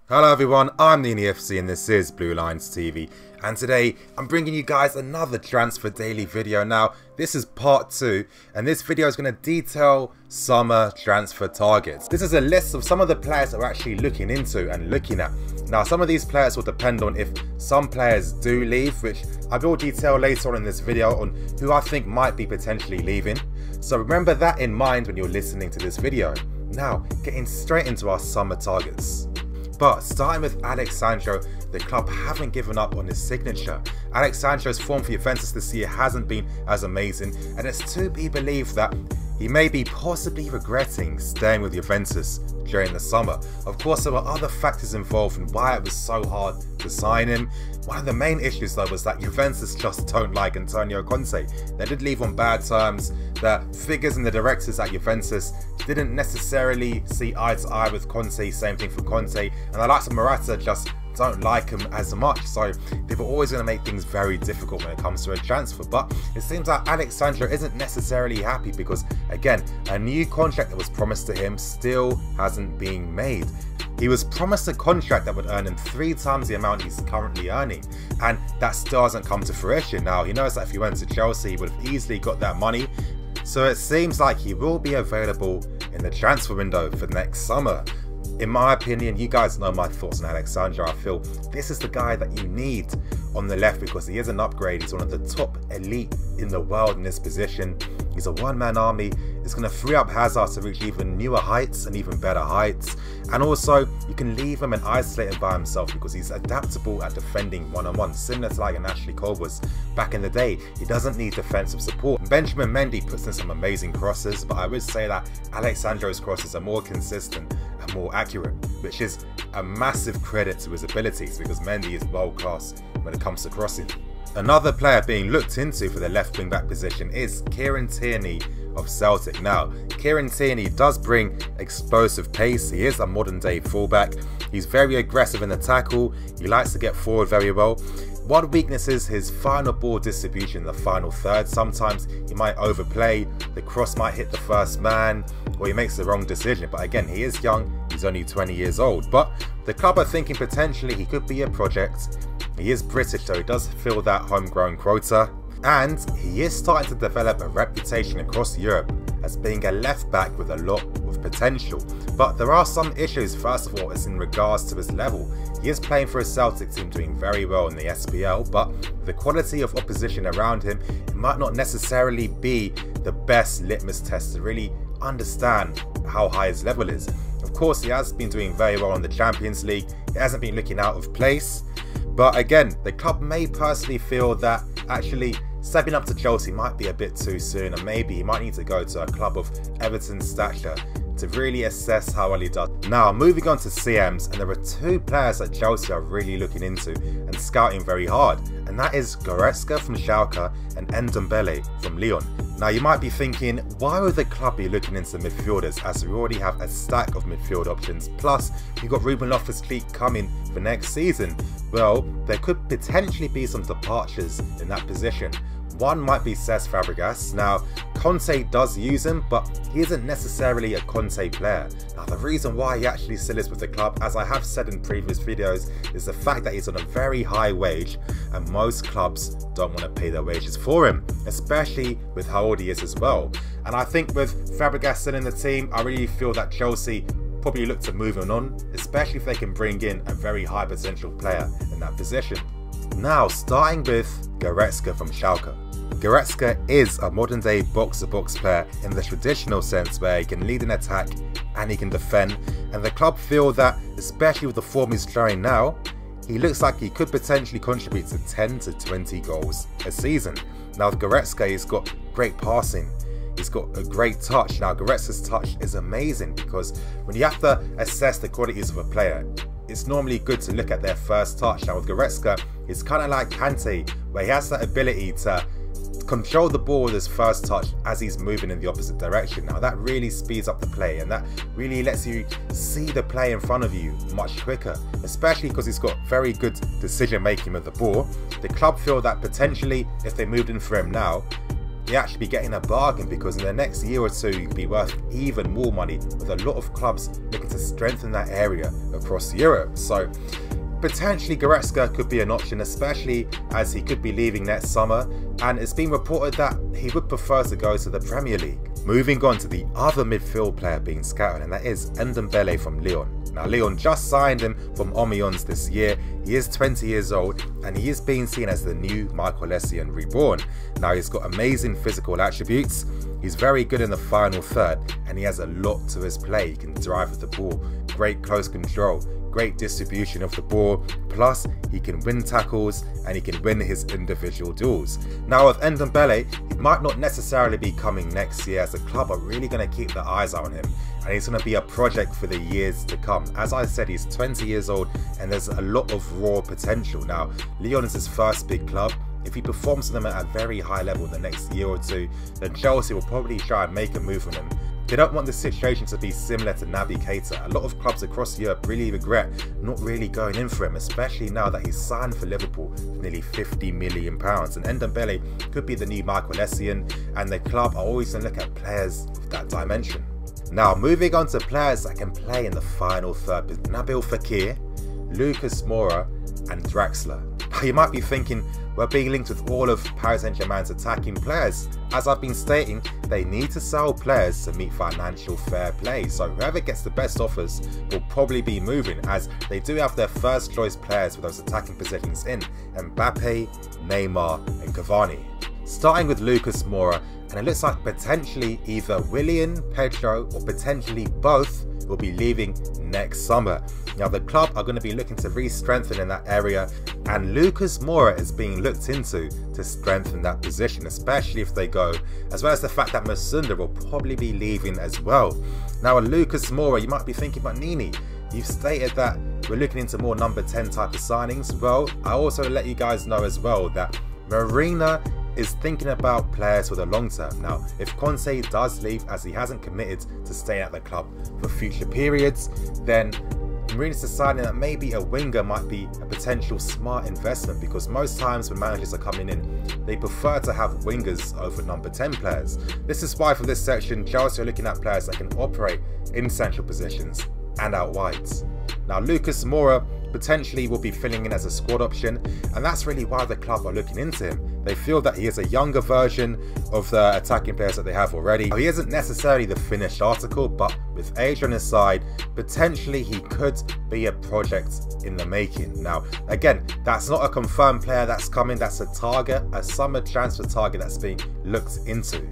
Hello everyone, I'm the FC and this is Blue Lines TV, and today I'm bringing you guys another transfer daily video. Now this is part 2 and this video is going to detail summer transfer targets. This is a list of some of the players that we're actually looking into and looking at. Now some of these players will depend on if some players do leave, which I will detail later on in this video on who I think might be potentially leaving. So remember that in mind when you're listening to this video. Now getting straight into our summer targets. But starting with Alex Sandro, the club haven't given up on his signature. Alex Sandro's form for Juventus this year hasn't been as amazing, and it's to be believed that he may be possibly regretting staying with Juventus during the summer. Of course, there were other factors involved in why it was so hard to sign him. One of the main issues though was that Juventus just don't like Antonio Conte. They did leave on bad terms. The figures and the directors at Juventus didn't necessarily see eye to eye with Conte, same thing for Conte, and the likes of Morata just don't like him as much, so they were always going to make things very difficult when it comes to a transfer. But it seems like Alex Sandro isn't necessarily happy because, again, a new contract that was promised to him still hasn't been made. He was promised a contract that would earn him 3 times the amount he's currently earning, and that still hasn't come to fruition. Now, he knows that if he went to Chelsea, he would have easily got that money, so it seems like he will be available in the transfer window for next summer. In my opinion, you guys know my thoughts on Alex Sandro. I feel this is the guy that you need on the left because he is an upgrade. He's one of the top elite in the world in this position. He's a one-man army. It's going to free up Hazard to reach even newer heights and even better heights. And also, you can leave him and isolate him by himself because he's adaptable at defending one-on-one, similar to like an Ashley Cole was back in the day. He doesn't need defensive support. Benjamin Mendy puts in some amazing crosses, but I would say that Alex Sandro's crosses are more consistent and more accurate, which is a massive credit to his abilities because Mendy is world class when it comes to crossing. Another player being looked into for the left wing back position is Kieran Tierney of Celtic. Now, Kieran Tierney does bring explosive pace. He is a modern day fullback. He's very aggressive in the tackle. He likes to get forward very well. One weakness is his final ball distribution in the final third. Sometimes he might overplay, the cross might hit the first man, or he makes the wrong decision. But again, he is young, he's only 20 years old. But the club are thinking potentially he could be a project. He is British, so he does fill that homegrown quota. And he is starting to develop a reputation across Europe as being a left back with a lot of potential. But there are some issues. First of all, it's in regards to his level. He is playing for a Celtic team doing very well in the SPL, but the quality of opposition around him, it might not necessarily be the best litmus test to really understand how high his level is. Of course, he has been doing very well in the Champions League. He hasn't been looking out of place. But again, the club may personally feel that actually stepping up to Chelsea might be a bit too soon, and maybe he might need to go to a club of Everton's stature to really assess how well he does. Now, moving on to CMs, and there are 2 players that Chelsea are really looking into and scouting very hard, and that is Goretzka from Schalke and Ndombele from Lyon. Now, you might be thinking, why would the club be looking into midfielders as we already have a stack of midfield options, plus you've got Ruben Loftus-Cheek coming for next season? Well, there could potentially be some departures in that position. One might be Cesc Fabregas. Now, Conte does use him, but he isn't necessarily a Conte player. Now, the reason why he actually still is with the club, as I have said in previous videos, is the fact that he's on a very high wage, and most clubs don't want to pay their wages for him, especially with how old he is as well. And I think with Fabregas still in the team, I really feel that Chelsea probably look to moving on, especially if they can bring in a very high potential player in that position. Now, starting with Goretzka from Schalke. Goretzka is a modern day box-to-box player in the traditional sense where he can lead an attack and he can defend, and the club feel that, especially with the form he's showing now, he looks like he could potentially contribute to 10 to 20 goals a season. Now with Goretzka, he's got great passing, he's got a great touch. Now Goretzka's touch is amazing because when you have to assess the qualities of a player, it's normally good to look at their first touch. Now with Goretzka, it's kind of like Kante, where he has that ability to control the ball with his first touch as he's moving in the opposite direction. Now that really speeds up the play and that really lets you see the play in front of you much quicker, especially because he's got very good decision making with the ball. The club feel that potentially if they moved in for him now, may actually be getting a bargain, because in the next year or two you could be worth even more money, with a lot of clubs looking to strengthen that area across Europe. So potentially Goretzka could be an option, especially as he could be leaving next summer, and it's been reported that he would prefer to go to the Premier League. Moving on to the other midfield player being scouted, and that is Ndombele from Lyon. Now, Lyon just signed him from Amiens this year. He is 20 years old and he is being seen as the new Michael Essien reborn. Now, he's got amazing physical attributes. He's very good in the final third and he has a lot to his play. He can drive with the ball, great close control, great distribution of the ball, plus he can win tackles and he can win his individual duels. Now with Ndombele, he might not necessarily be coming next year, as the club are really going to keep their eyes out on him, and he's going to be a project for the years to come. As I said, he's 20 years old and there's a lot of raw potential. Now, Lyon is his first big club. If he performs for them at a very high level in the next year or two, then Chelsea will probably try and make a move on him. They don't want the situation to be similar to Naby Keita. A lot of clubs across Europe really regret not really going in for him, especially now that he's signed for Liverpool for nearly £50 million. And Ndombele could be the new Michael Essien, and the club are always going to look at players of that dimension. Now, moving on to players that can play in the final third: Nabil Fekir, Lucas Moura and Draxler. Now, you might be thinking, we're being linked with all of Paris Saint-Germain's attacking players. As I've been stating, they need to sell players to meet financial fair play, so whoever gets the best offers will probably be moving, as they do have their first choice players with those attacking positions in Mbappe, Neymar and Cavani. Starting with Lucas Moura, and it looks like potentially either Willian, Pedro or potentially both will be leaving next summer. Now the club are going to be looking to re-strengthen in that area, and Lucas Moura is being looked into to strengthen that position, especially if they go, as well as the fact that Masunda will probably be leaving as well. Now with Lucas Moura, you might be thinking, but Nini, you've stated that we're looking into more number 10 type of signings. Well, I also let you guys know as well that Marina is thinking about players for the long term. Now, if Conte does leave, as he hasn't committed to staying at the club for future periods, then Marina's deciding that maybe a winger might be a potential smart investment, because most times when managers are coming in, they prefer to have wingers over number 10 players. This is why for this section, Chelsea are looking at players that can operate in central positions and out wides. Now, Lucas Moura potentially will be filling in as a squad option, and that's really why the club are looking into him. They feel that he is a younger version of the attacking players that they have already. He isn't necessarily the finished article, but with age on his side, potentially he could be a project in the making. Now, again, that's not a confirmed player that's coming, that's a target, a summer transfer target that's being looked into.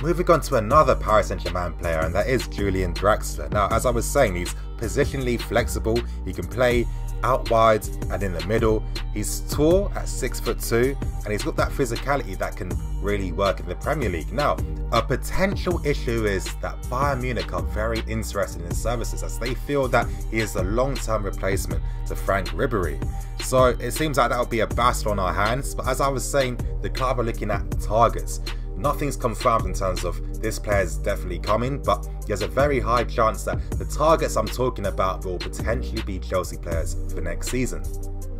Moving on to another Paris Saint-Germain player, and that is Julian Draxler. Now, as I was saying, he's positionally flexible. He can play out wide and in the middle. He's tall at 6'2", and he's got that physicality that can really work in the Premier League. Now, a potential issue is that Bayern Munich are very interested in his services, as they feel that he is a long-term replacement to Frank Ribéry. So it seems like that will be a battle on our hands, but as I was saying, the club are looking at targets. Nothing's confirmed in terms of this player is definitely coming, but there's a very high chance that the targets I'm talking about will potentially be Chelsea players for next season.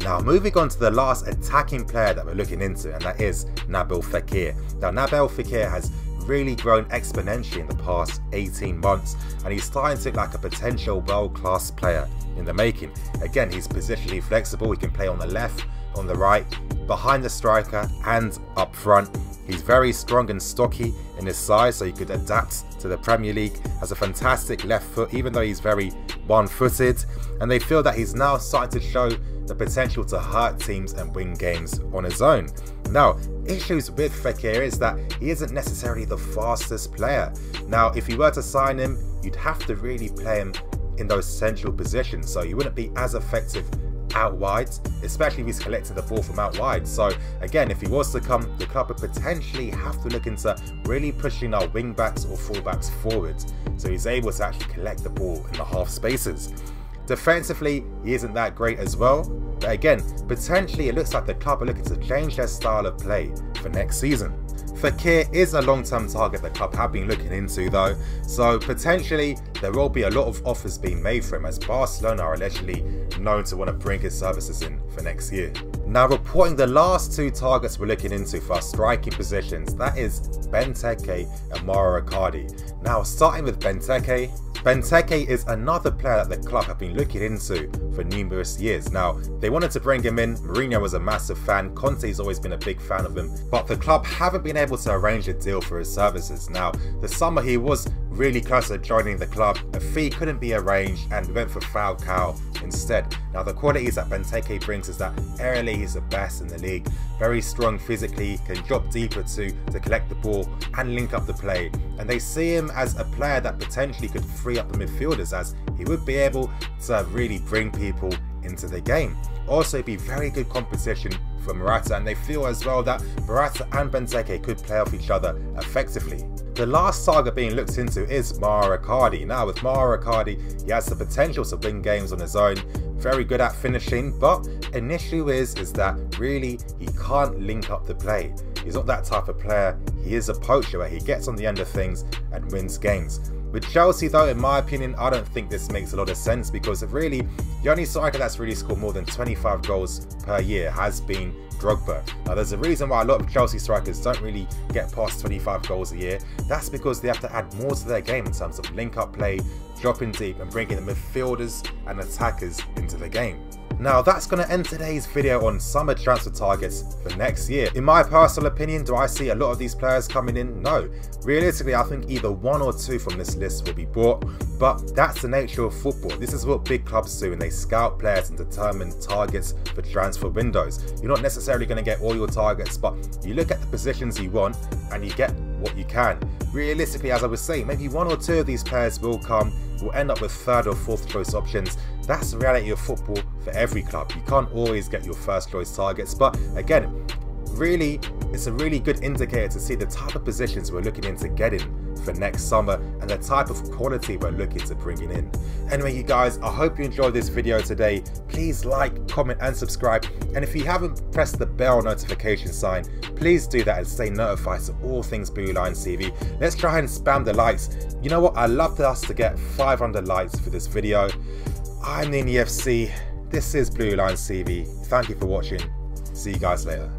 Now, moving on to the last attacking player that we're looking into, and that is Nabil Fekir. Now, Nabil Fekir has really grown exponentially in the past 18 months, and he's starting to look like a potential world-class player in the making. Again, he's positionally flexible. He can play on the left, on the right, behind the striker and up front. He's very strong and stocky in his size, so he could adapt to the Premier League. Has a fantastic left foot, even though he's very one-footed, and they feel that he's now starting to show the potential to hurt teams and win games on his own. Now, issues with Fekir is that he isn't necessarily the fastest player. Now, if you were to sign him, you'd have to really play him in those central positions, so he wouldn't be as effective out wide, especially if he's collecting the ball from out wide. So again, if he was to come, the club would potentially have to look into really pushing our wing backs or full backs forward, so he's able to actually collect the ball in the half spaces. Defensively, he isn't that great as well, but again, potentially it looks like the club are looking to change their style of play for next season. Fekir is a long-term target the club have been looking into though, so potentially there will be a lot of offers being made for him, as Barcelona are allegedly known to want to bring his services in for next year. Now, reporting the last 2 targets we're looking into for our striking positions, that is Benteke and Mauro Icardi. Now, starting with Benteke. Benteke is another player that the club have been looking into for numerous years. Now, they wanted to bring him in. Mourinho was a massive fan. Conte's always been a big fan of him. But the club haven't been able to arrange a deal for his services. Now, the summer he was really close to joining the club. A fee couldn't be arranged and went for Falcao instead. Now, the qualities that Benteke brings is that aerially he's the best in the league. Very strong physically, can drop deeper to collect the ball and link up the play. And they see him as a player that potentially could free up the midfielders, as he would be able to really bring people into the game. Also, be very good competition for Morata, and they feel as well that Morata and Benteke could play off each other effectively. The last saga being looked into is Mauro Icardi. Now, with Mauro Icardi, he has the potential to win games on his own, very good at finishing, but an issue is that really he can't link up the play. He's not that type of player. He is a poacher where he gets on the end of things and wins games. With Chelsea though, in my opinion, I don't think this makes a lot of sense, because really the only striker that's really scored more than 25 goals per year has been Drogba. Now, there's a reason why a lot of Chelsea strikers don't really get past 25 goals a year. That's because they have to add more to their game in terms of link-up play, dropping deep and bringing the midfielders and attackers into the game. Now, that's going to end today's video on summer transfer targets for next year. In my personal opinion, do I see a lot of these players coming in? No. Realistically, I think either 1 or 2 from this list will be bought, but that's the nature of football. This is what big clubs do, and they scout players and determine targets for transfer windows. You're not necessarily going to get all your targets, but you look at the positions you want and you get what you can. Realistically, as I was saying, maybe 1 or 2 of these players will end up with 3rd or 4th choice options. That's the reality of football for every club. You can't always get your 1st choice targets, but again, really, it's a really good indicator to see the type of positions we're looking into getting for next summer and the type of quality we're looking to bringing in. Anyway, you guys, I hope you enjoyed this video today. Please like, comment and subscribe, and if you haven't pressed the bell notification sign, please do that and stay notified to all things Blue Lines TV. Let's try and spam the likes. You know what, I'd love us to get 500 likes for this video. I'm no10, this is Blue Lines TV. Thank you for watching. See you guys later.